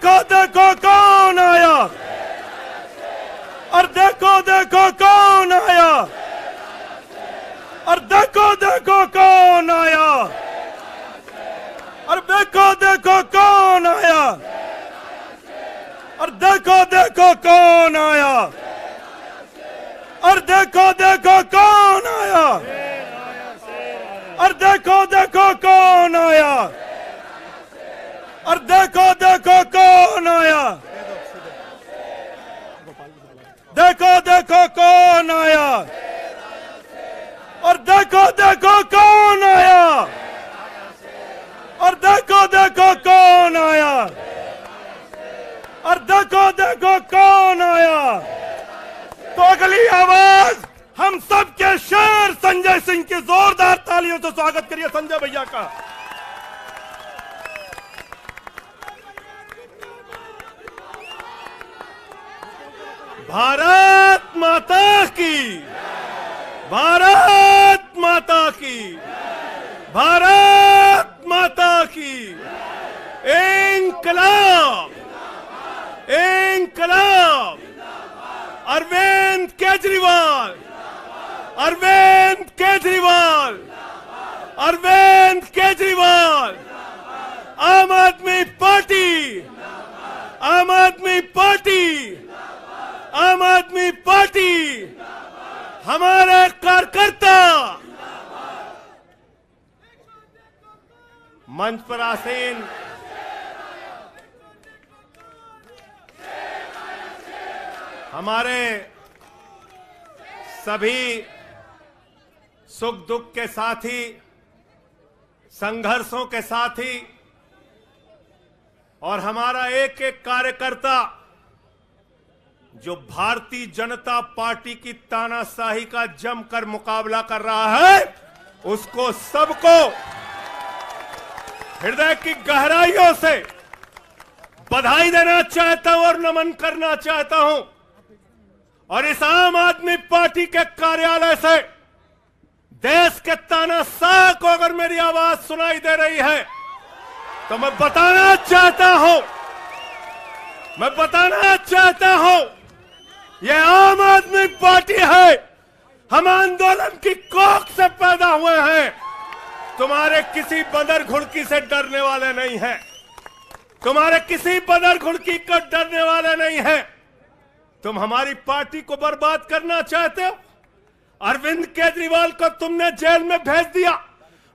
देखो देखो कौन आया, और देखो देखो कौन आया, और देखो देखो कौन आया, और देखो देखो कौन आया, और देखो देखो कौन आया, और देखो देखो कौन आया, और देखो देखो कौन आया, और देखो देखो कौन आया, देखो देखो कौन आया, और देखो देखो कौन आया, और देखो देखो कौन आया, और देखो देखो कौन आया। तो अगली आवाज हम सब के शेर संजय सिंह की जोरदार तालियों से स्वागत करिए संजय भैया का। भारत माता की, भारत माता की, भारत माता की। इंकलाब, इंकलाब। अरविंद केजरीवाल, अरविंद केजरीवाल, अरविंद केजरीवाल। आम आदमी पार्टी, आम आदमी पार्टी, आम आदमी पार्टी। हमारे कार्यकर्ता मंच पर आसीन हमारे सभी सुख दुख के साथी, संघर्षों के साथी, और हमारा एक एक कार्यकर्ता जो भारतीय जनता पार्टी की तानाशाही का जमकर मुकाबला कर रहा है, उसको सबको हृदय की गहराइयों से बधाई देना चाहता हूं और नमन करना चाहता हूं। और इस आम आदमी पार्टी के कार्यालय से देश के तानाशाह को अगर मेरी आवाज सुनाई दे रही है तो मैं बताना चाहता हूं, यह आम आदमी पार्टी है। हम आंदोलन की कोख से पैदा हुए हैं। तुम्हारे किसी बंदर घुड़की से डरने वाले नहीं हैं, तुम्हारे किसी बंदर घुड़की को डरने वाले नहीं हैं। तुम हमारी पार्टी को बर्बाद करना चाहते हो। अरविंद केजरीवाल को तुमने जेल में भेज दिया,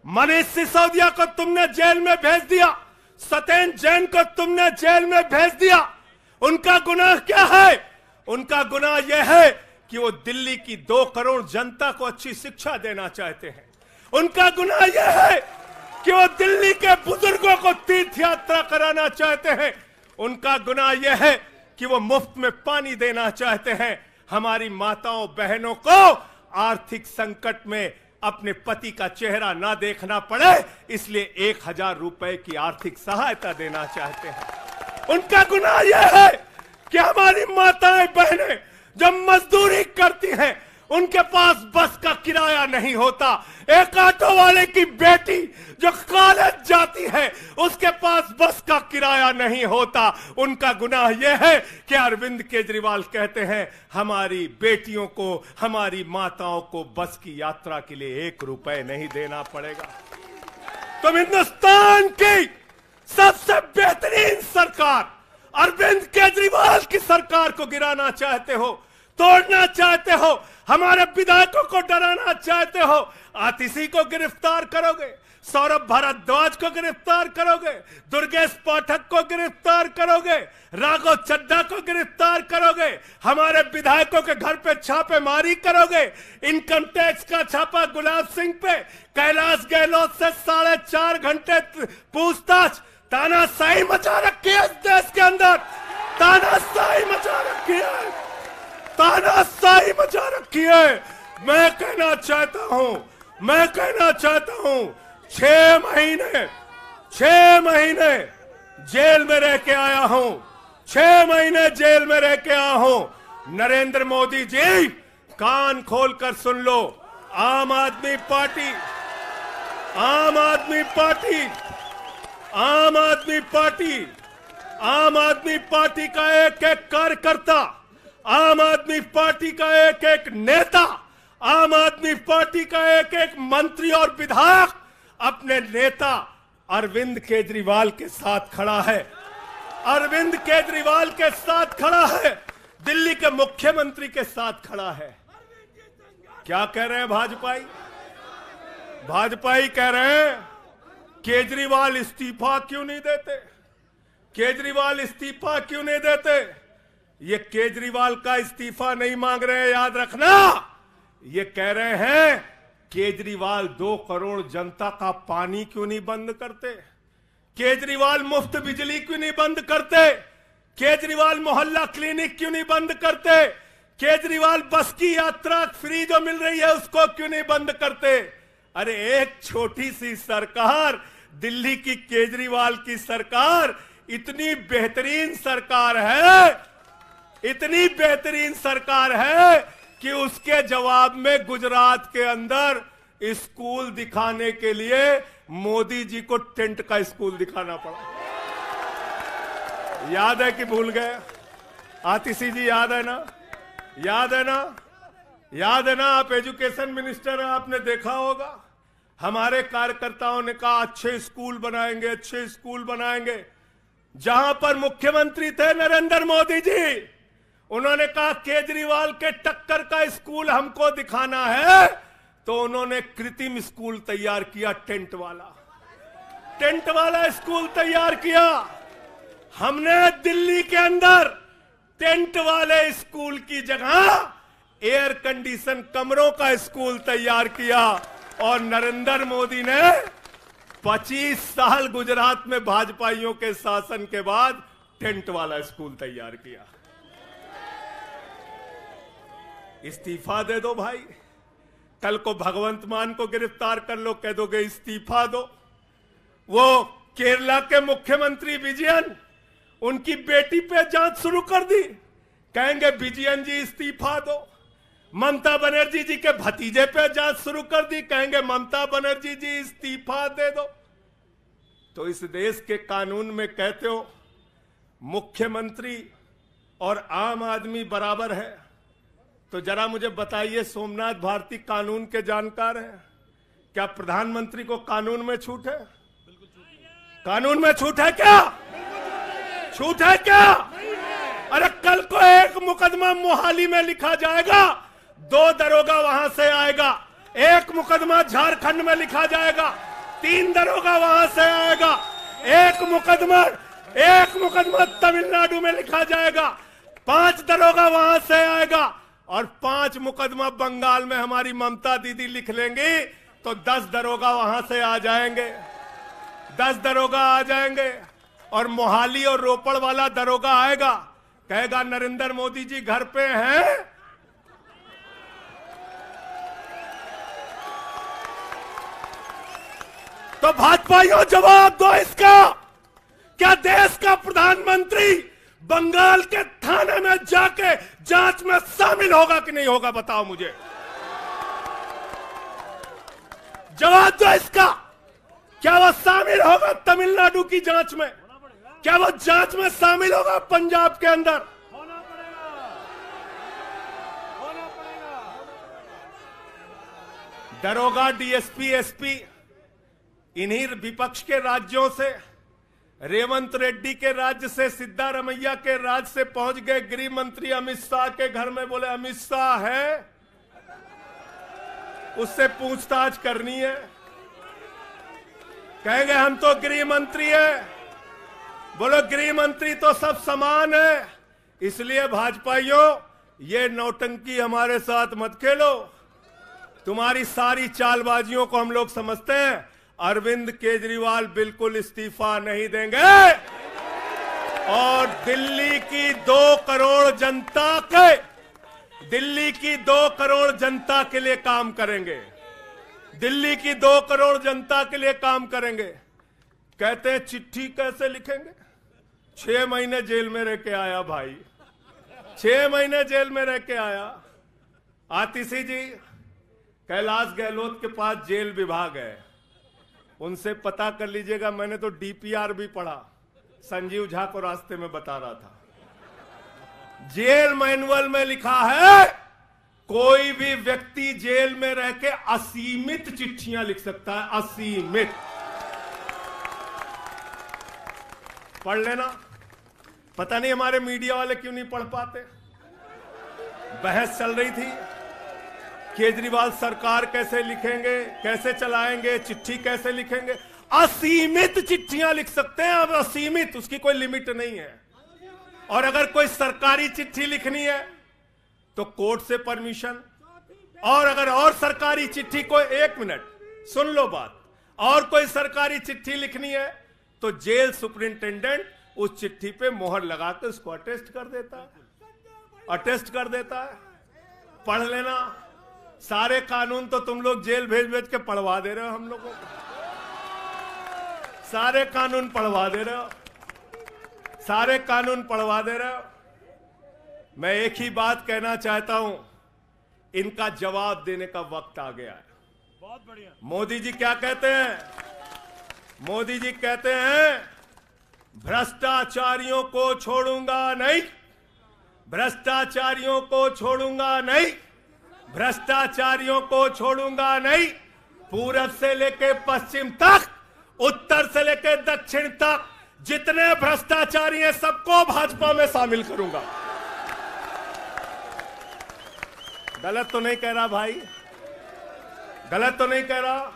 मनीष सिसोदिया को तुमने जेल में भेज दिया, सत्येंद्र जैन को तुमने जेल में भेज दिया। उनका गुनाह क्या है? उनका गुनाह यह है कि वो दिल्ली की 2 करोड़ जनता को अच्छी शिक्षा देना चाहते हैं। उनका गुनाह यह है कि वो दिल्ली के बुजुर्गों को तीर्थ यात्रा कराना चाहते हैं। उनका गुनाह यह है कि वो मुफ्त में पानी देना चाहते हैं। हमारी माताओं बहनों को आर्थिक संकट में अपने पति का चेहरा ना देखना पड़े, इसलिए 1000 रुपए की आर्थिक सहायता देना चाहते हैं। उनका गुनाह यह है कि हमारी माताएं बहनें जब मजदूरी करती हैं, उनके पास बस का किराया नहीं होता। एक ऑटो वाले की बेटी जो कॉलेज जाती है, उसके पास बस का किराया नहीं होता। उनका गुनाह यह है कि अरविंद केजरीवाल कहते हैं हमारी बेटियों को, हमारी माताओं को बस की यात्रा के लिए 1 रुपए नहीं देना पड़ेगा। तुम हिंदुस्तान की सबसे बेहतरीन सरकार अरविंद केजरीवाल की सरकार को गिराना चाहते हो, तोड़ना चाहते हो, हमारे विधायकों को डराना चाहते हो। आतिशी को गिरफ्तार करोगे, सौरभ भारद्वाज को गिरफ्तार करोगे, दुर्गेश पाठक को गिरफ्तार करोगे, राघव चड्ढा को गिरफ्तार करोगे, हमारे विधायकों के घर पे छापेमारी करोगे, इनकम टैक्स का छापा गुलाब सिंह पे, कैलाश गहलोत से 4.5 घंटे पूछताछ। तानाशाही मचा रखी है इस देश के अंदर, तानाशाही मचा रखी है, तानाशाही मचा रखी है। मैं कहना चाहता हूं 6 महीने जेल में रह के आया हूं, 6 महीने जेल में रह के आया हूं। नरेंद्र मोदी जी, कान खोलकर सुन लो, आम आदमी पार्टी, आम आदमी पार्टी, आम आदमी पार्टी आम आदमी पार्टी का एक एक कार्यकर्ता, आम आदमी पार्टी का एक एक नेता, आम आदमी पार्टी का एक एक मंत्री और विधायक अपने नेता अरविंद केजरीवाल के साथ खड़ा है। अरविंद केजरीवाल के साथ खड़ा है, दिल्ली के मुख्यमंत्री के साथ खड़ा है। क्या कह रहे हैं भाजपाई? भाजपाई कह रहे हैं केजरीवाल इस्तीफा क्यों नहीं देते, केजरीवाल इस्तीफा क्यों नहीं देते। ये केजरीवाल का इस्तीफा नहीं मांग रहे हैं, याद रखना। ये कह रहे हैं केजरीवाल 2 करोड़ जनता का पानी क्यों नहीं बंद करते, केजरीवाल मुफ्त बिजली क्यों नहीं बंद करते, केजरीवाल मोहल्ला क्लिनिक क्यों नहीं बंद करते, केजरीवाल बस की यात्रा फ्री जो मिल रही है उसको क्यों नहीं बंद करते। अरे एक छोटी सी सरकार, दिल्ली की केजरीवाल की सरकार इतनी बेहतरीन सरकार है, इतनी बेहतरीन सरकार है कि उसके जवाब में गुजरात के अंदर स्कूल दिखाने के लिए मोदी जी को टेंट का स्कूल दिखाना पड़ा। याद है कि भूल गए? आतिशी जी याद है ना? याद है ना? याद है ना? आप एजुकेशन मिनिस्टर हैं, आपने देखा होगा। हमारे कार्यकर्ताओं ने कहा अच्छे स्कूल बनाएंगे, अच्छे स्कूल बनाएंगे। जहां पर मुख्यमंत्री थे नरेंद्र मोदी जी, उन्होंने कहा केजरीवाल के टक्कर का स्कूल हमको दिखाना है, तो उन्होंने कृत्रिम स्कूल तैयार किया, टेंट वाला स्कूल तैयार किया। हमने दिल्ली के अंदर टेंट वाले स्कूल की जगह एयर कंडीशन कमरों का स्कूल तैयार किया। और नरेंद्र मोदी ने 25 साल गुजरात में भाजपाइयों के शासन के बाद टेंट वाला स्कूल तैयार किया। इस्तीफा दे दो भाई, कल को भगवंत मान को गिरफ्तार कर लो, कह दोगे इस्तीफा दो। वो केरला के मुख्यमंत्री विजयन, उनकी बेटी पे जांच शुरू कर दी, कहेंगे विजयन जी इस्तीफा दो। ममता बनर्जी जी के भतीजे पे जांच शुरू कर दी, कहेंगे ममता बनर्जी जी इस्तीफा दे दो। तो इस देश के कानून में कहते हो मुख्यमंत्री और आम आदमी बराबर है, तो जरा मुझे बताइए, सोमनाथ भारती कानून के जानकार हैं, क्या प्रधानमंत्री को कानून में छूट है? कानून में छूट है क्या? छूट है क्या? अरे कल को एक मुकदमा मोहाली में लिखा जाएगा, 2 दरोगा वहां से आएगा। एक मुकदमा झारखंड में लिखा जाएगा, 3 दरोगा वहां से आएगा। एक मुकदमा तमिलनाडु में लिखा जाएगा, 5 दरोगा वहां से आएगा। और 5 मुकदमा बंगाल में हमारी ममता दीदी लिख लेंगी, तो 10 दरोगा वहां से आ जाएंगे, 10 दरोगा आ जाएंगे। और मोहाली और रोपड़ वाला दरोगा आएगा, कहेगा नरेंद्र मोदी जी घर पे हैं। तो भाजपाइयों जवाब दो इसका, क्या देश का प्रधानमंत्री बंगाल के थाने में जाके जांच में शामिल होगा कि नहीं होगा? बताओ मुझे, जवाब दो इसका। क्या वो शामिल होगा तमिलनाडु की जांच में? क्या वो जांच में शामिल होगा पंजाब के अंदर? दरोगा, डीएसपी, एसपी इन्हीं विपक्ष के राज्यों से, रेवंत रेड्डी के राज्य से, सिद्धारमैया के राज्य से पहुंच गए गृह मंत्री अमित शाह के घर में। बोले अमित शाह है, उससे पूछताछ करनी है। कहेंगे हम तो गृह मंत्री है। बोलो गृह मंत्री तो सब समान है। इसलिए भाजपाइयों, ये नौटंकी हमारे साथ मत खेलो। तुम्हारी सारी चालबाजियों को हम लोग समझते हैं। अरविंद केजरीवाल बिल्कुल इस्तीफा नहीं देंगे और दिल्ली की 2 करोड़ जनता के लिए काम करेंगे। दिल्ली की 2 करोड़ जनता के लिए काम करेंगे। कहते हैं चिट्ठी कैसे लिखेंगे? 6 महीने जेल में रह के आया भाई, 6 महीने जेल में रह के आया। आतिशी जी, कैलाश गहलोत के पास जेल विभाग है, उनसे पता कर लीजिएगा। मैंने तो डीपीआर भी पढ़ा, संजीव झा को रास्ते में बता रहा था, जेल मैनुअल में लिखा है कोई भी व्यक्ति जेल में रह के असीमित चिट्ठियां लिख सकता है, असीमित। पढ़ लेना। पता नहीं हमारे मीडिया वाले क्यों नहीं पढ़ पाते। बहस चल रही थी, केजरीवाल सरकार कैसे लिखेंगे, कैसे चलाएंगे, चिट्ठी कैसे लिखेंगे। असीमित चिट्ठियां लिख सकते हैं अब, असीमित, उसकी कोई लिमिट नहीं है। और अगर कोई सरकारी चिट्ठी लिखनी है तो कोर्ट से परमिशन, और अगर और सरकारी चिट्ठी को, 1 मिनट सुन लो बात, और कोई सरकारी चिट्ठी लिखनी है तो जेल सुपरिंटेंडेंट उस चिट्ठी पे मोहर लगा के उसको अटेस्ट कर देता है, अटेस्ट कर देता है। पढ़ लेना। सारे कानून तो तुम लोग जेल भेज भेज के पढ़वा दे रहे हो हम लोगों को, सारे कानून पढ़वा दे रहे हो, सारे कानून पढ़वा दे रहे हो। मैं एक ही बात कहना चाहता हूं, इनका जवाब देने का वक्त आ गया है। बहुत बढ़िया। मोदी जी क्या कहते हैं? मोदी जी कहते हैं भ्रष्टाचारियों को छोड़ूंगा नहीं, भ्रष्टाचारियों को छोड़ूंगा नहीं, भ्रष्टाचारियों को छोड़ूंगा नहीं। पूरब से लेके पश्चिम तक, उत्तर से लेके दक्षिण तक जितने भ्रष्टाचारी हैं सबको भाजपा में शामिल करूंगा। गलत तो नहीं कह रहा भाई? गलत तो नहीं कह रहा?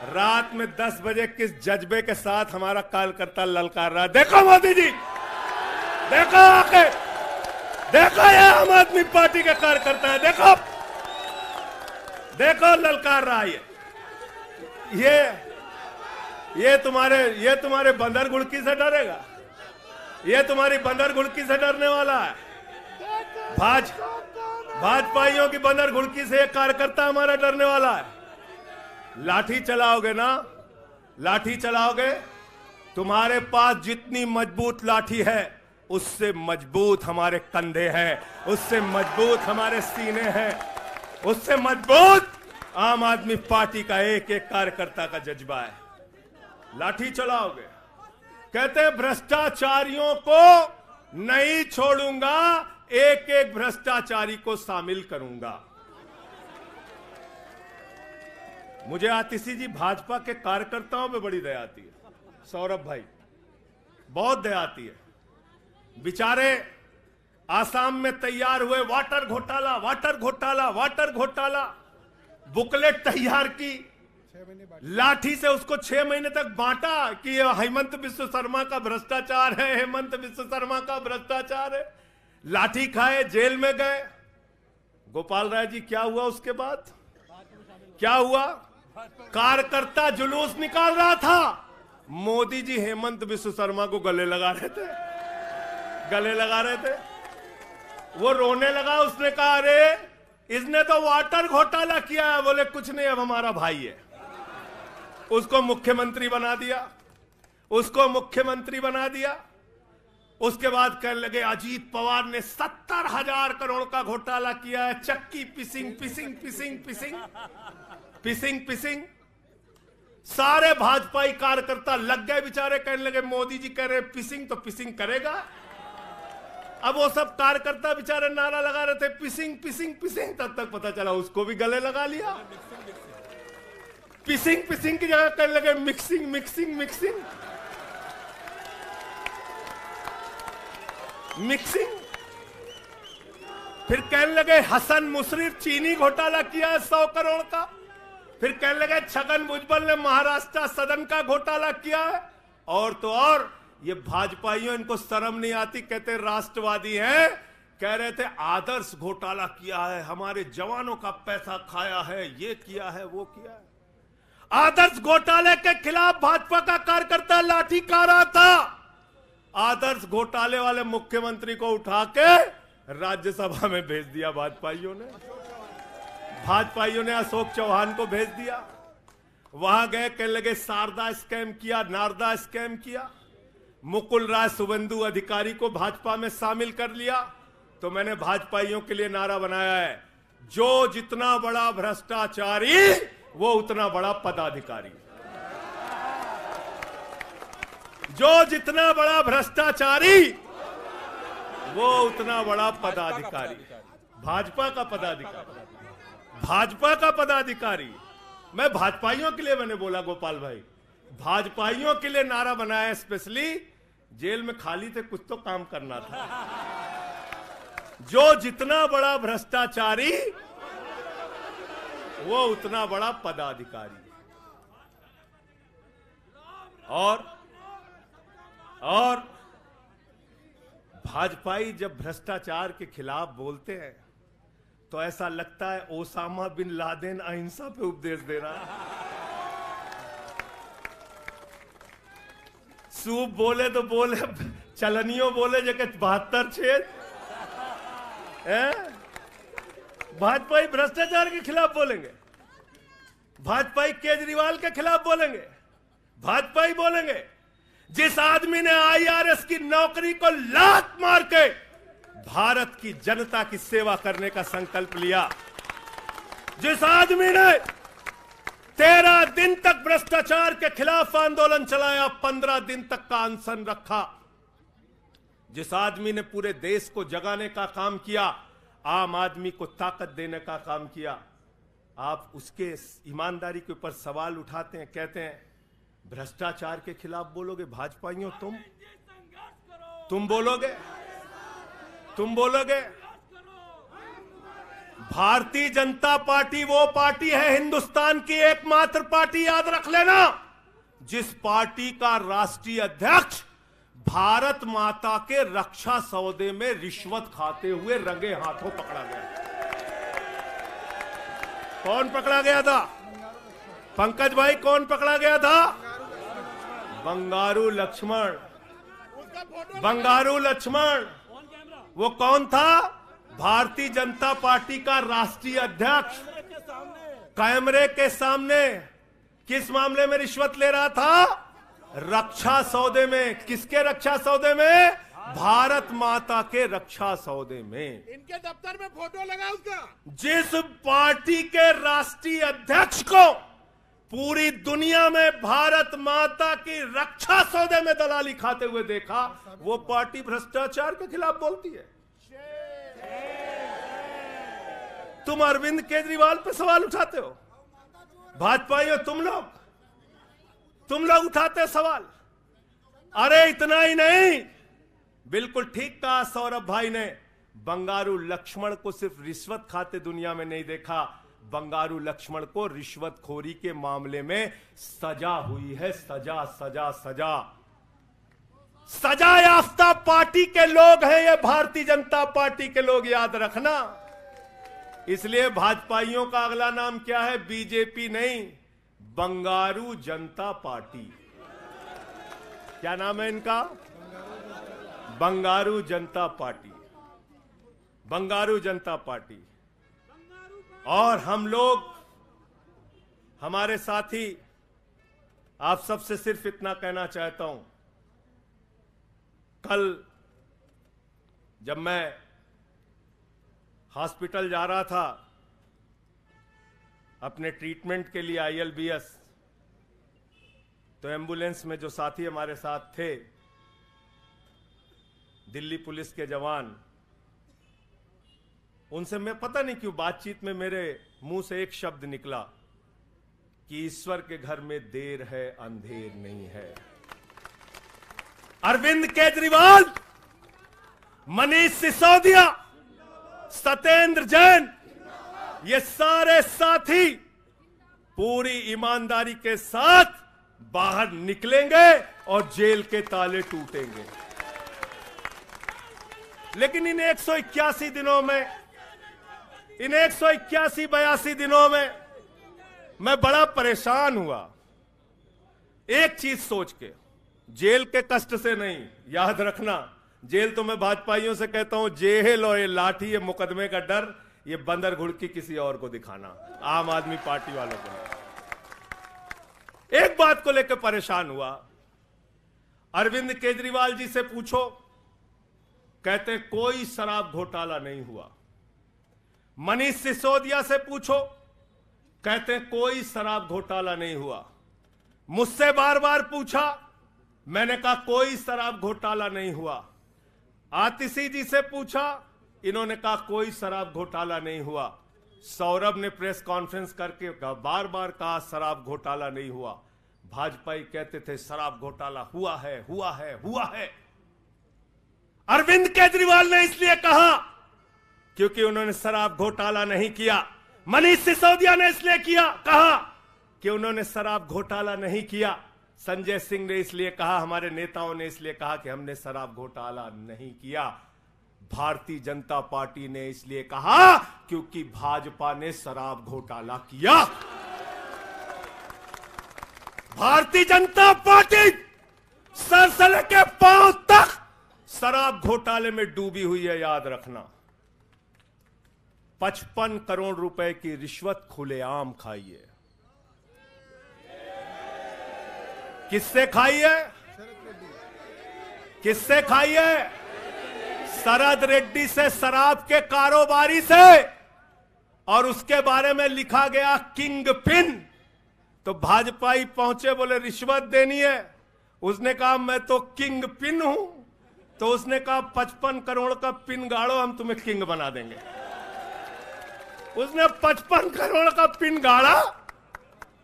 रात में 10 बजे किस जज्बे के साथ हमारा कार्यकर्ता ललकार रहा है। देखो मोदी जी, देखो आके, देखो ये आम आदमी पार्टी के कार्यकर्ता है, देखो देखो ललकार रहा है। ये तुम्हारे बंदर गुड़की से डरेगा? ये तुम्हारी बंदर गुड़की से डरने वाला है? भाजपाइयों की बंदर गुड़की से एक कार्यकर्ता हमारा डरने वाला है? लाठी चलाओगे ना, लाठी चलाओगे। तुम्हारे पास जितनी मजबूत लाठी है उससे मजबूत हमारे कंधे हैं, उससे मजबूत हमारे सीने हैं, उससे मजबूत आम आदमी पार्टी का एक एक कार्यकर्ता का जज्बा है। लाठी चलाओगे। कहते हैं भ्रष्टाचारियों को नहीं छोड़ूंगा, एक एक भ्रष्टाचारी को शामिल करूंगा। मुझे आतिशी जी भाजपा के कार्यकर्ताओं पे बड़ी दया आती है, सौरभ भाई, बहुत दया आती है। बेचारे आसाम में तैयार हुए वाटर घोटाला, वाटर घोटाला, वाटर घोटाला, बुकलेट तैयार की, लाठी से उसको 6 महीने तक बांटा कि हेमंत बिस्व शर्मा का भ्रष्टाचार है, हेमंत बिस्व शर्मा का भ्रष्टाचार है। लाठी खाए, जेल में गए। गोपाल राय जी क्या हुआ उसके बाद? क्या हुआ? कार्यकर्ता जुलूस निकाल रहा था, मोदी जी हेमंत बिस्व शर्मा को गले लगा रहे थे, गले लगा रहे थे। वो रोने लगा, उसने कहा अरे इसने तो वाटर घोटाला किया है। बोले कुछ नहीं, अब हमारा भाई है। उसको मुख्यमंत्री बना दिया, उसको मुख्यमंत्री बना दिया। उसके बाद कहने लगे अजीत पवार ने 70,000 करोड़ का घोटाला किया है, चक्की पिसिंग पिसिंग पिसिंग पिसिंग पिसिंग पिसिंग। सारे भाजपाई कार्यकर्ता लग गए बेचारे, कहने लगे मोदी जी कह रहे पिसिंग तो पिसिंग करेगा। अब वो सब कार्यकर्ता बेचारे नारा लगा रहे थे पिसिंग पिसिंग पिसिंग, तब तक पता चला उसको भी गले लगा लिया। पिसिंग पिसिंग की जगह कहने लगे मिक्सिंग मिक्सिंग मिक्सिंग मिक्सिंग। फिर कहने लगे हसन मुशर्रफ चीनी घोटाला किया है 100 करोड़ का। फिर कहने लगे छगन भुजबल ने महाराष्ट्र सदन का घोटाला किया है। और तो और ये भाजपाइयों, इनको शर्म नहीं आती, कहते राष्ट्रवादी हैं, कह रहे थे आदर्श घोटाला किया है, हमारे जवानों का पैसा खाया है, ये किया है, वो किया है। आदर्श घोटाले के खिलाफ भाजपा का कार्यकर्ता लाठी खा रहा था। आदर्श घोटाले वाले मुख्यमंत्री को उठा के राज्यसभा में भेज दिया भाजपाइयों ने। भाजपाइयों ने अशोक चौहान को भेज दिया। वहां गए, कहने लगे शारदा स्कैम किया, नारदा स्कैम किया। मुकुल राय शुभेंदु अधिकारी को भाजपा में शामिल कर लिया। तो मैंने भाजपाइयों के लिए नारा बनाया है, जो जितना बड़ा भ्रष्टाचारी वो उतना बड़ा पदाधिकारी। जो जितना बड़ा भ्रष्टाचारी वो उतना बड़ा पदाधिकारी। भाजपा का पदाधिकारी, भाजपा का पदाधिकारी। मैं भाजपाइयों के लिए मैंने बोला गोपाल भाई, भाजपाइयों के लिए नारा बनाया स्पेशली। जेल में खाली थे, कुछ तो काम करना था। जो जितना बड़ा भ्रष्टाचारी वो उतना बड़ा पदाधिकारी। और भाजपाई जब भ्रष्टाचार के खिलाफ बोलते हैं तो ऐसा लगता है ओसामा बिन लादेन अहिंसा पे उपदेश दे रहा है। सूप बोले तो बोले, चलनियों बोले जगह 72 छेद। भाजपाई भ्रष्टाचार के खिलाफ बोलेंगे, भाजपाई केजरीवाल के खिलाफ बोलेंगे, भाजपाई बोलेंगे जिस आदमी ने आईआरएस की नौकरी को लात मार के भारत की जनता की सेवा करने का संकल्प लिया, जिस आदमी ने 13 दिन तक भ्रष्टाचार के खिलाफ आंदोलन चलाया, 15 दिन तक का अनशन रखा, जिस आदमी ने पूरे देश को जगाने का काम किया, आम आदमी को ताकत देने का काम किया, आप उसके ईमानदारी के ऊपर सवाल उठाते हैं, कहते हैं भ्रष्टाचार के खिलाफ बोलोगे। भाजपाइयों तुम बोलोगे, तुम बोलोगे। भारतीय जनता पार्टी वो पार्टी है, हिंदुस्तान की एकमात्र पार्टी, याद रख लेना, जिस पार्टी का राष्ट्रीय अध्यक्ष भारत माता के रक्षा सौदे में रिश्वत खाते हुए रंगे हाथों पकड़ा गया। कौन पकड़ा गया था? पंकज भाई, कौन पकड़ा गया था? बंगारू लक्ष्मण। बंगारू लक्ष्मण वो कौन था? भारतीय जनता पार्टी का राष्ट्रीय अध्यक्ष। कैमरे के सामने किस मामले में रिश्वत ले रहा था? रक्षा सौदे में। किसके रक्षा सौदे में? भारत माता के रक्षा सौदे में। इनके दफ्तर में फोटो लगा उसका। जिस पार्टी के राष्ट्रीय अध्यक्ष को पूरी दुनिया में भारत माता की रक्षा सौदे में दलाली खाते हुए देखा, वो पार्टी भ्रष्टाचार के खिलाफ बोलती है। तुम अरविंद केजरीवाल पे सवाल उठाते हो, भाजपाइयों तुम लोग उठाते हो सवाल। अरे इतना ही नहीं, बिल्कुल ठीक कहा सौरभ भाई ने, बंगारू लक्ष्मण को सिर्फ रिश्वत खाते दुनिया में नहीं देखा, बंगारू लक्ष्मण को रिश्वतखोरी के मामले में सजा हुई है। सजा सजा सजा सजा याफ्ता पार्टी के लोग हैं ये भारतीय जनता पार्टी के लोग, याद रखना। इसलिए भाजपाइयों का अगला नाम क्या है? बीजेपी नहीं, बंगारू जनता पार्टी। क्या नाम है इनका? बंगारू जनता पार्टी। बंगारू जनता पार्टी। और हम लोग, हमारे साथी, आप सबसे सिर्फ इतना कहना चाहता हूं, कल जब मैं हॉस्पिटल जा रहा था अपने ट्रीटमेंट के लिए ILBS, तो एम्बुलेंस में जो साथी हमारे साथ थे, दिल्ली पुलिस के जवान, उनसे मैं पता नहीं क्यों बातचीत में मेरे मुंह से एक शब्द निकला कि ईश्वर के घर में देर है अंधेर नहीं है। अरविंद केजरीवाल, मनीष सिसोदिया, सत्येंद्र जैन, ये सारे साथी पूरी ईमानदारी के साथ बाहर निकलेंगे और जेल के ताले टूटेंगे। लेकिन इन 181 दिनों में, इन 181-82 दिनों में मैं बड़ा परेशान हुआ, एक चीज सोच के, जेल के कष्ट से नहीं, याद रखना, जेल तो मैं भाजपाइयों से कहता हूं, जेल और ये लाठी, ये मुकदमे का डर, ये बंदर घुड़की किसी और को दिखाना, आम आदमी पार्टी वालों को। एक बात को लेकर परेशान हुआ, अरविंद केजरीवाल जी से पूछो, कहते कोई शराब घोटाला नहीं हुआ। मनीष सिसोदिया से पूछो, कहते कोई शराब घोटाला नहीं हुआ। मुझसे बार बार पूछा, मैंने कहा कोई शराब घोटाला नहीं हुआ। आतिशी जी से पूछा, इन्होंने कहा कोई शराब घोटाला नहीं हुआ। सौरभ ने प्रेस कॉन्फ्रेंस करके बार बार कहा शराब घोटाला नहीं हुआ। भाजपाई कहते थे शराब घोटाला हुआ है, हुआ है, हुआ है। अरविंद केजरीवाल ने इसलिए कहा क्योंकि उन्होंने शराब घोटाला नहीं किया। मनीष सिसोदिया ने इसलिए कहा कि उन्होंने शराब घोटाला नहीं किया। संजय सिंह ने इसलिए कहा, हमारे नेताओं ने इसलिए कहा कि हमने शराब घोटाला नहीं किया। भारतीय जनता पार्टी ने इसलिए कहा क्योंकि भाजपा ने शराब घोटाला किया। भारतीय जनता पार्टी सर से लेकर पांव तक शराब घोटाले में डूबी हुई है, याद रखना। 55 करोड़ रुपए की रिश्वत खुलेआम खाई है। किससे खाई है? किससे खाई है? शरद रेड्डी से, शराब के कारोबारी से। और उसके बारे में लिखा गया किंग पिन। तो भाजपाई पहुंचे, बोले रिश्वत देनी है। उसने कहा मैं तो किंग पिन हूं। तो उसने कहा 55 करोड़ का पिन गाड़ो, हम तुम्हें किंग बना देंगे। उसने 55 करोड़ का पिन गाड़ा।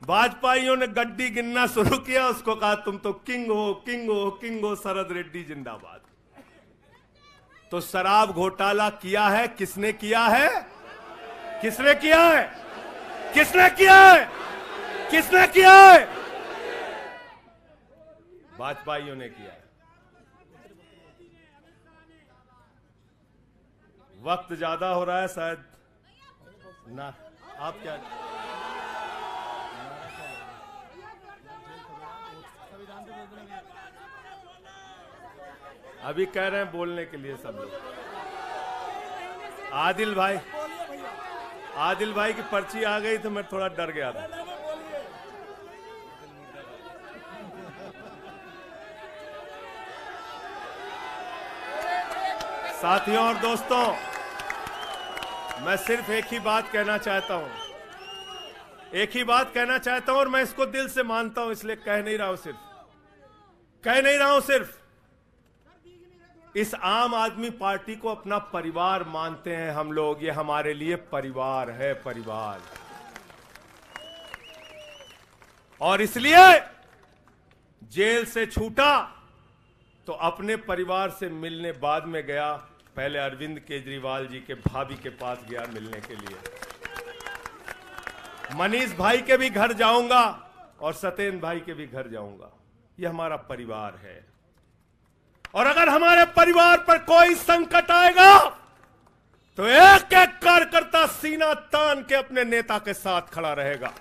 भाजपाइयों ने गड्डी गिनना शुरू किया। उसको कहा तुम तो किंग हो, किंग हो, किंग हो, शरद रेड्डी जिंदाबाद। तो शराब घोटाला किया है, किसने किया है? किसने किया है? किसने किया है? किसने किया है? भाजपाइयों ने किया है। वक्त ज्यादा हो रहा है शायद ना, आप क्या? अभी कह रहे हैं बोलने के लिए सब लोग। आदिल भाई की पर्ची आ गई तो मैं थोड़ा डर गया था। साथियों और दोस्तों, मैं सिर्फ एक ही बात कहना चाहता हूं। एक ही बात कहना चाहता हूं और मैं इसको दिल से मानता हूं, इसलिए कह नहीं रहा हूं सिर्फ। इस आम आदमी पार्टी को अपना परिवार मानते हैं हम लोग। ये हमारे लिए परिवार है, परिवार। और इसलिए जेल से छूटा तो अपने परिवार से मिलने बाद में गया। पहले अरविंद केजरीवाल जी के भाभी के पास गया मिलने के लिए। मनीष भाई के भी घर जाऊंगा और सत्येंद्र भाई के भी घर जाऊंगा। ये हमारा परिवार है। और अगर हमारे परिवार पर कोई संकट आएगा तो एक एक कार्यकर्ता सीना तान के अपने नेता के साथ खड़ा रहेगा।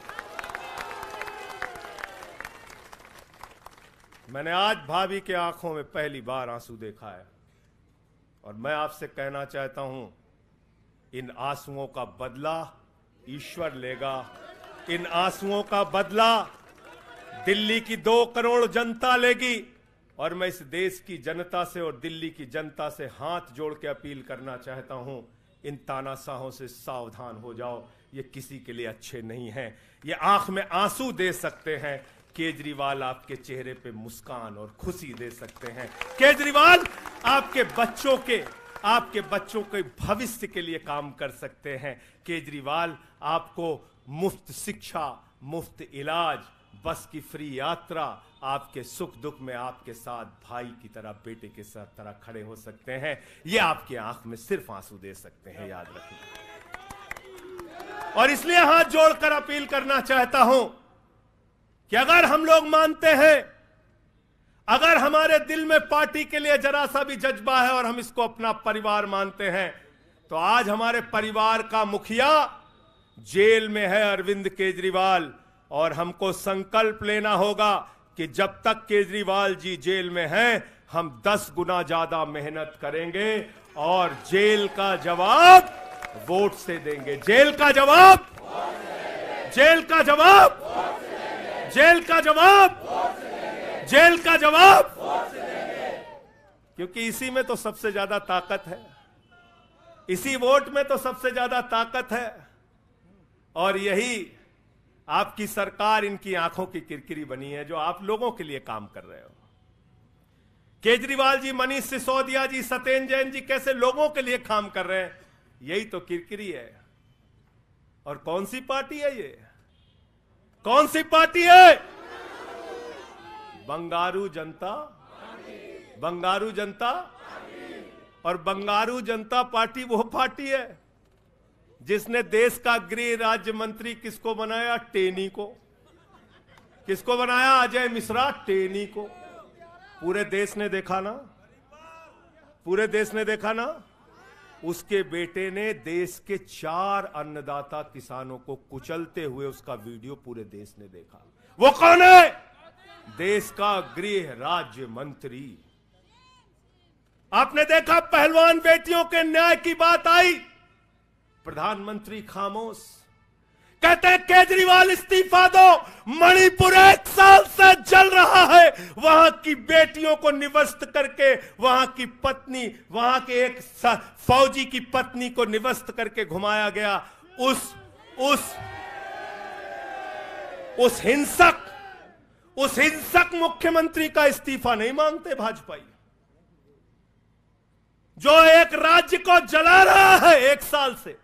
मैंने आज भाभी के आंखों में पहली बार आंसू देखा है और मैं आपसे कहना चाहता हूं, इन आंसुओं का बदला ईश्वर लेगा। इन आंसुओं का बदला दिल्ली की 2 करोड़ जनता लेगी। और मैं इस देश की जनता से और दिल्ली की जनता से हाथ जोड़ के अपील करना चाहता हूं, इन तानाशाहों से सावधान हो जाओ। ये किसी के लिए अच्छे नहीं हैं। ये आंख में आंसू दे सकते हैं, केजरीवाल आपके चेहरे पे मुस्कान और खुशी दे सकते हैं। केजरीवाल आपके बच्चों के भविष्य के लिए काम कर सकते हैं। केजरीवाल आपको मुफ्त शिक्षा, मुफ्त इलाज, बस की फ्री यात्रा, आपके सुख दुख में आपके साथ भाई की तरह, बेटे के साथ तरह खड़े हो सकते हैं। ये आपकी आंख में सिर्फ आंसू दे सकते हैं, याद रखना। और इसलिए हाथ जोड़कर अपील करना चाहता हूं कि अगर हम लोग मानते हैं, अगर हमारे दिल में पार्टी के लिए जरा सा भी जज्बा है और हम इसको अपना परिवार मानते हैं, तो आज हमारे परिवार का मुखिया जेल में है, अरविंद केजरीवाल। और हमको संकल्प लेना होगा कि जब तक केजरीवाल जी जेल में हैं, हम 10 गुना ज्यादा मेहनत करेंगे और जेल का जवाब वोट से देंगे। जेल का जवाब क्योंकि इसी में तो सबसे ज्यादा ताकत है, इसी वोट में तो सबसे ज्यादा ताकत है। और यही आपकी सरकार इनकी आंखों की किरकिरी बनी है, जो आप लोगों के लिए काम कर रहे हो। केजरीवाल जी, मनीष सिसोदिया जी, सत्येंद्र जैन जी कैसे लोगों के लिए काम कर रहे हैं, यही तो किरकिरी है। और कौन सी पार्टी है ये? कौन सी पार्टी है? बंगारू जनता, बंगारू जनता। और बंगारू जनता पार्टी वो पार्टी है जिसने देश का गृह राज्य मंत्री किसको बनाया? टेनी को। किसको बनाया? अजय मिश्रा टेनी को। पूरे देश ने देखा ना, पूरे देश ने देखा ना। उसके बेटे ने देश के 4 अन्नदाता किसानों को कुचलते हुए उसका वीडियो पूरे देश ने देखा। वो कौन है? देश का गृह राज्य मंत्री। आपने देखा पहलवान बेटियों के न्याय की बात आई, प्रधानमंत्री खामोश। कहते हैं केजरीवाल इस्तीफा दो, मणिपुर 1 साल से जल रहा है, वहां की बेटियों को निवस्त करके, वहां की पत्नी, वहां के एक फौजी की पत्नी को निवस्त करके घुमाया गया। उस हिंसक मुख्यमंत्री का इस्तीफा नहीं मांगते भाजपाई, जो एक राज्य को जला रहा है 1 साल से,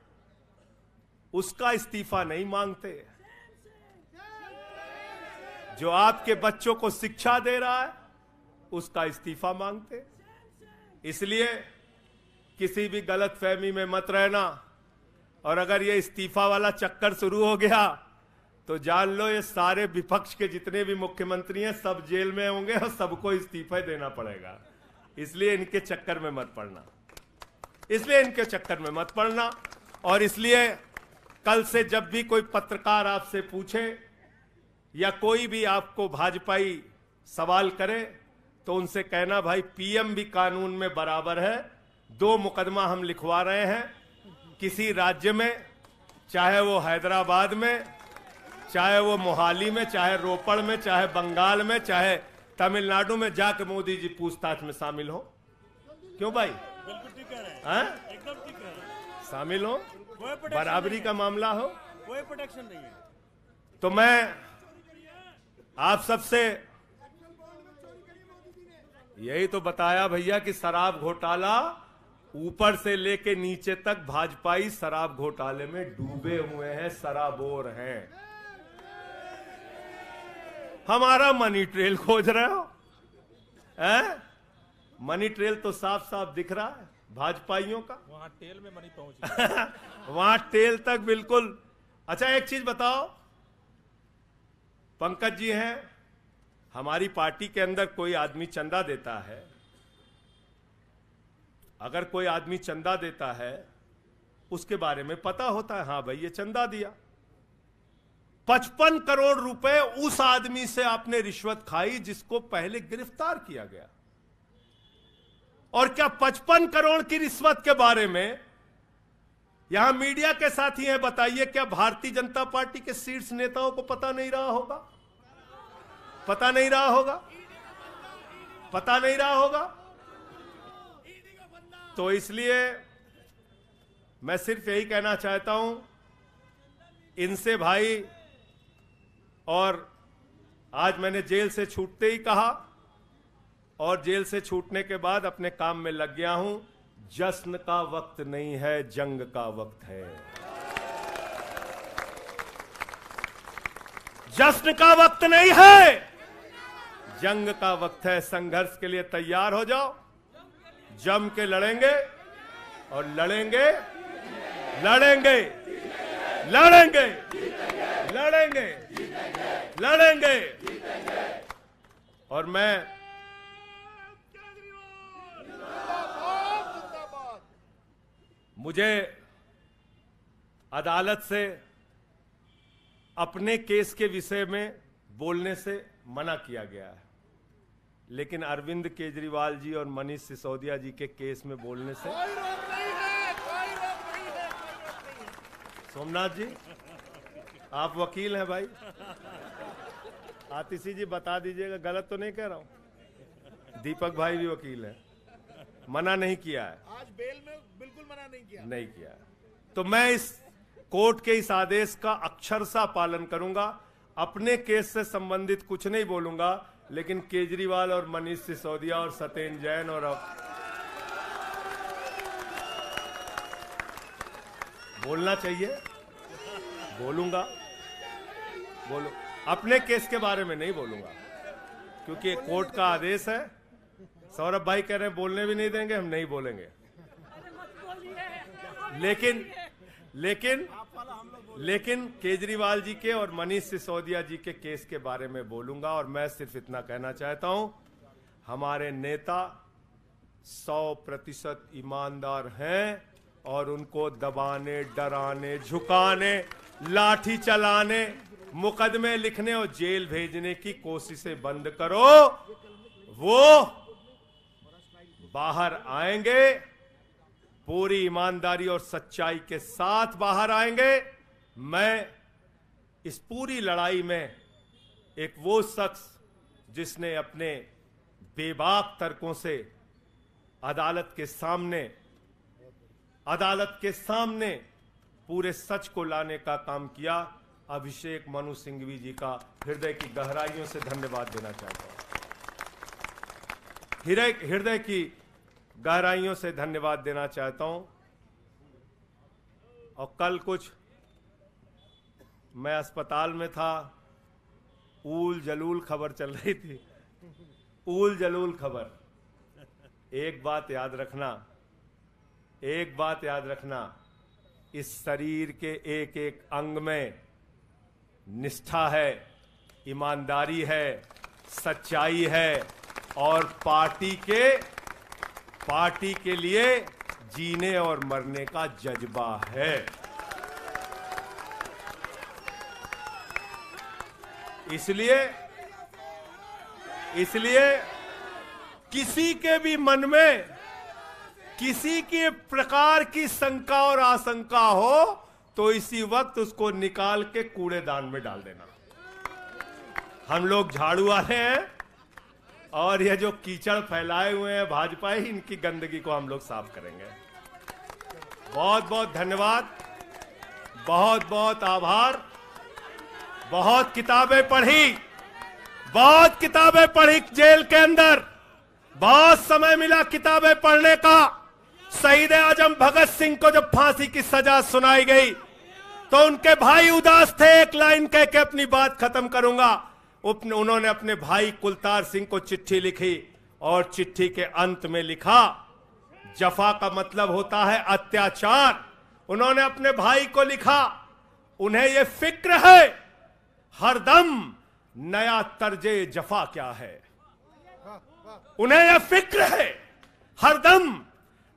उसका इस्तीफा नहीं मांगते। जो आपके बच्चों को शिक्षा दे रहा है उसका इस्तीफा मांगते। इसलिए किसी भी गलतफहमी में मत रहना, और अगर ये इस्तीफा वाला चक्कर शुरू हो गया तो जान लो ये सारे विपक्ष के जितने भी मुख्यमंत्री हैं सब जेल में होंगे और सबको इस्तीफा देना पड़ेगा। इसलिए इनके चक्कर में मत पड़ना, इसलिए इनके चक्कर में मत पड़ना। और इसलिए कल से जब भी कोई पत्रकार आपसे पूछे या कोई भी आपको भाजपाई सवाल करे तो उनसे कहना, भाई पीएम भी कानून में बराबर है। 2 मुकदमा हम लिखवा रहे हैं किसी राज्य में, चाहे वो हैदराबाद में, चाहे वो मोहाली में, चाहे रोपड़ में, चाहे बंगाल में, चाहे तमिलनाडु में, जाके मोदी जी पूछताछ में शामिल हो। क्यों भाई? बिल्कुल ठीक कह रहे हैं, एकदम ठीक कह रहे हैं। शामिल हो, बराबरी का मामला हो, कोई प्रोटेक्शन नहीं है। तो मैं आप सबसे यही तो बताया भैया कि शराब घोटाला ऊपर से लेके नीचे तक भाजपाई शराब घोटाले में डूबे हुए हैं, सराबोर हैं। हमारा मनी ट्रेल खोज रहे हो? मनी ट्रेल तो साफ साफ दिख रहा है भाजपाइयों का। वहां टेल में मनी पहुंच वहां टेल तक बिल्कुल। अच्छा एक चीज बताओ, पंकज जी हैं, हमारी पार्टी के अंदर कोई आदमी चंदा देता है, अगर कोई आदमी चंदा देता है उसके बारे में पता होता है, हाँ भाई ये चंदा दिया। 55 करोड़ रुपए उस आदमी से आपने रिश्वत खाई जिसको पहले गिरफ्तार किया गया। और क्या 55 करोड़ की रिश्वत के बारे में यहां मीडिया के साथी हैं, बताइए क्या भारतीय जनता पार्टी के शीर्ष नेताओं को पता नहीं रहा होगा? पता नहीं रहा होगा? पता नहीं रहा होगा? तो इसलिए मैं सिर्फ यही कहना चाहता हूं इनसे भाई, और आज मैंने जेल से छूटते ही कहा और जेल से छूटने के बाद अपने काम में लग गया हूं। जश्न का वक्त नहीं है, जंग का वक्त है। जश्न का वक्त नहीं है, जंग का वक्त है। संघर्ष के लिए तैयार हो जाओ, जम के लड़ेंगे और लड़ेंगे, लड़ेंगे, लड़ेंगे, लड़ेंगे, लड़ेंगे। और मैं मुझे अदालत से अपने केस के विषय में बोलने से मना किया गया है, लेकिन अरविंद केजरीवाल जी और मनीष सिसोदिया जी के केस में बोलने से कोई रोक नहीं है, कोई रोक नहीं है, कोई रोक नहीं है। सोमनाथ जी आप वकील हैं भाई, आतिशी जी बता दीजिएगा, गलत तो नहीं कह रहा हूं। दीपक भाई भी वकील हैं, मना नहीं किया है, आज बेल में बिल्कुल मना नहीं किया, नहीं किया। तो मैं इस कोर्ट के इस आदेश का अक्षरशः पालन करूंगा। अपने केस से संबंधित कुछ नहीं बोलूंगा, लेकिन केजरीवाल और मनीष सिसोदिया और सत्येंद्र जैन और अब बोलना चाहिए, बोलूंगा, बोलो। अपने केस के बारे में नहीं बोलूंगा क्योंकि एक कोर्ट का आदेश है। सौरभ भाई कह रहे हैं बोलने भी नहीं देंगे, हम नहीं बोलेंगे। लेकिन केजरीवाल जी के और मनीष सिसोदिया जी के केस के बारे में बोलूंगा। और मैं सिर्फ इतना कहना चाहता हूं, हमारे नेता 100% ईमानदार हैं और उनको दबाने, डराने, झुकाने, लाठी चलाने, मुकदमे लिखने और जेल भेजने की कोशिशें बंद करो। वो बाहर आएंगे, पूरी ईमानदारी और सच्चाई के साथ बाहर आएंगे। मैं इस पूरी लड़ाई में एक वो शख्स जिसने अपने बेबाक तर्कों से अदालत के सामने पूरे सच को लाने का काम किया, अभिषेक मनु सिंघवी जी का हृदय की गहराइयों से धन्यवाद देना चाहता हूं। हृदय की गहराइयों से धन्यवाद देना चाहता हूं। और कल कुछ मैं अस्पताल में था, ऊल जलूल खबर चल रही थी, ऊल जलूल खबर। एक बात याद रखना, इस शरीर के एक एक अंग में निष्ठा है, ईमानदारी है, सच्चाई है और पार्टी के लिए जीने और मरने का जज्बा है। इसलिए किसी के भी मन में किसी के प्रकार की शंका और आशंका हो तो इसी वक्त उसको निकाल के कूड़ेदान में डाल देना। हम लोग झाड़ू वाले हैं और ये जो कीचड़ फैलाए हुए हैं भाजपा ही, इनकी गंदगी को हम लोग साफ करेंगे। बहुत बहुत धन्यवाद, बहुत बहुत आभार। बहुत किताबें पढ़ी जेल के अंदर, बहुत समय मिला किताबें पढ़ने का। शहीद आजम भगत सिंह को जब फांसी की सजा सुनाई गई तो उनके भाई उदास थे। एक लाइन कह के अपनी बात खत्म करूंगा। उन्होंने अपने भाई कुलतार सिंह को चिट्ठी लिखी और चिट्ठी के अंत में लिखा, जफा का मतलब होता है अत्याचार। उन्होंने अपने भाई को लिखा, उन्हें यह फिक्र है हरदम नया तर्जे जफा क्या है। उन्हें यह फिक्र है हरदम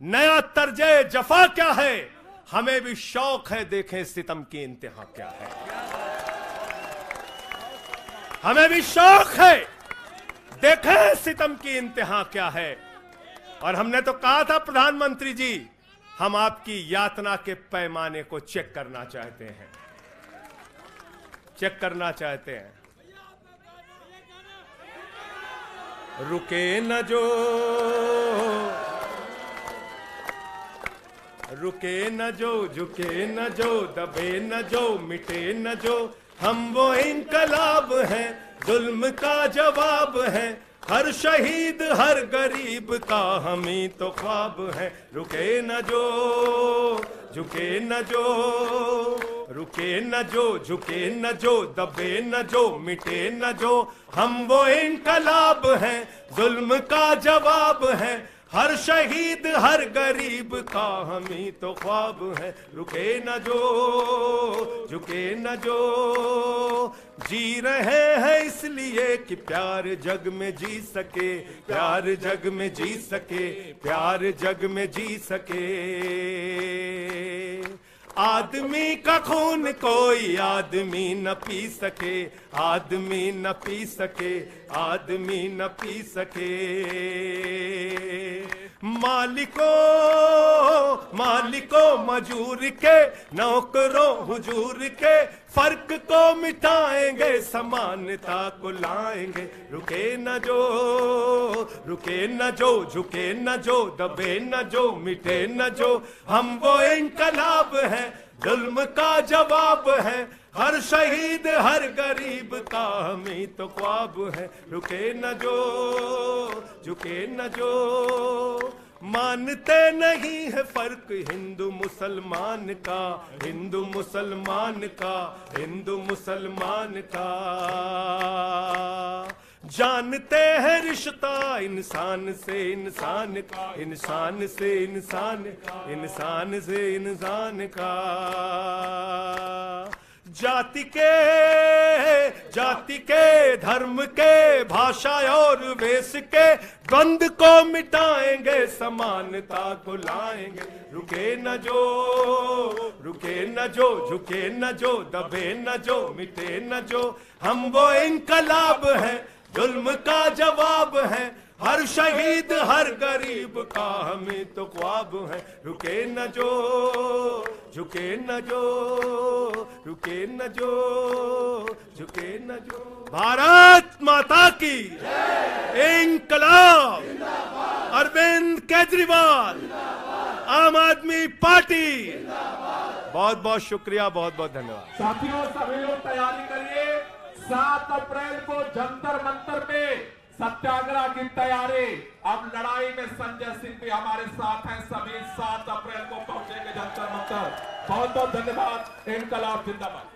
नया तर्जे जफा क्या है। हमें भी शौक है देखें सितम की इंतहा क्या है। हमें भी शौक है देखें सितम की इंतहा क्या है। और हमने तो कहा था प्रधानमंत्री जी, हम आपकी यातना के पैमाने को चेक करना चाहते हैं, रुके न जो, झुके न जो, दबे न जो, मिटे न जो, हम वो इनकलाब हैं, जुल्म का जवाब है। हर शहीद हर गरीब का हम ही तो ख्वाब है। रुके न जो, झुके न जो, रुके न जो, झुके न जो, दबे न जो, मिटे न जो, हम वो इनकलाब हैं, जुल्म का जवाब है। हर शहीद हर गरीब का हम ही तो ख्वाब है। रुके न जो, झुके न जो, जी रहे हैं इसलिए कि प्यार जग में जी सके, प्यार जग में जी सके, प्यार जग में जी सके। आदमी का खून कोई आदमी न पी सके, आदमी न पी सके, आदमी न पी सके। मालिकों मजूर के, नौकरों हुजूर के, फर्क को मिटाएंगे, समानता को लाएंगे। रुके न जो, रुके न जो, झुके न जो, दबे न जो, मिटे न जो, हम वो इनकलाब हैं, जुल्म का जवाब है। हर शहीद हर गरीब का हमें तो ख्वाब है, रुके न जो झुके न जो। मानते नहीं है फर्क हिंदू मुसलमान का, हिंदू मुसलमान का, हिंदू मुसलमान का। जानते हैं रिश्ता इंसान से इंसान का, इंसान से इंसान, इंसान से इंसान का। जाति के धर्म के भाषा और वेश के द्वंद को मिटाएंगे, समानता को लाएंगे। रुके न जो रुके न जो, झुके न जो, दबे न जो, मिटे न जो। हम वो इनकलाब है, जुल्म का जवाब है। हर शहीद हर गरीब का हमें तो ख्वाब है, रुके न जो झुके न जो, रुके न जो झुके न जो। भारत माता की इंकलाब, अरविंद केजरीवाल, आम आदमी पार्टी। बहुत बहुत शुक्रिया, बहुत बहुत धन्यवाद। साथियों सभी लोग तैयारी करिए, 7 अप्रैल को जंतर मंतर पे सत्याग्रह की तैयारी। अब लड़ाई में संजय सिंह भी हमारे साथ हैं, सभी 7 अप्रैल को पहुंचेंगे जंतर मंतर। बहुत बहुत धन्यवाद। इंकलाब जिंदाबाद।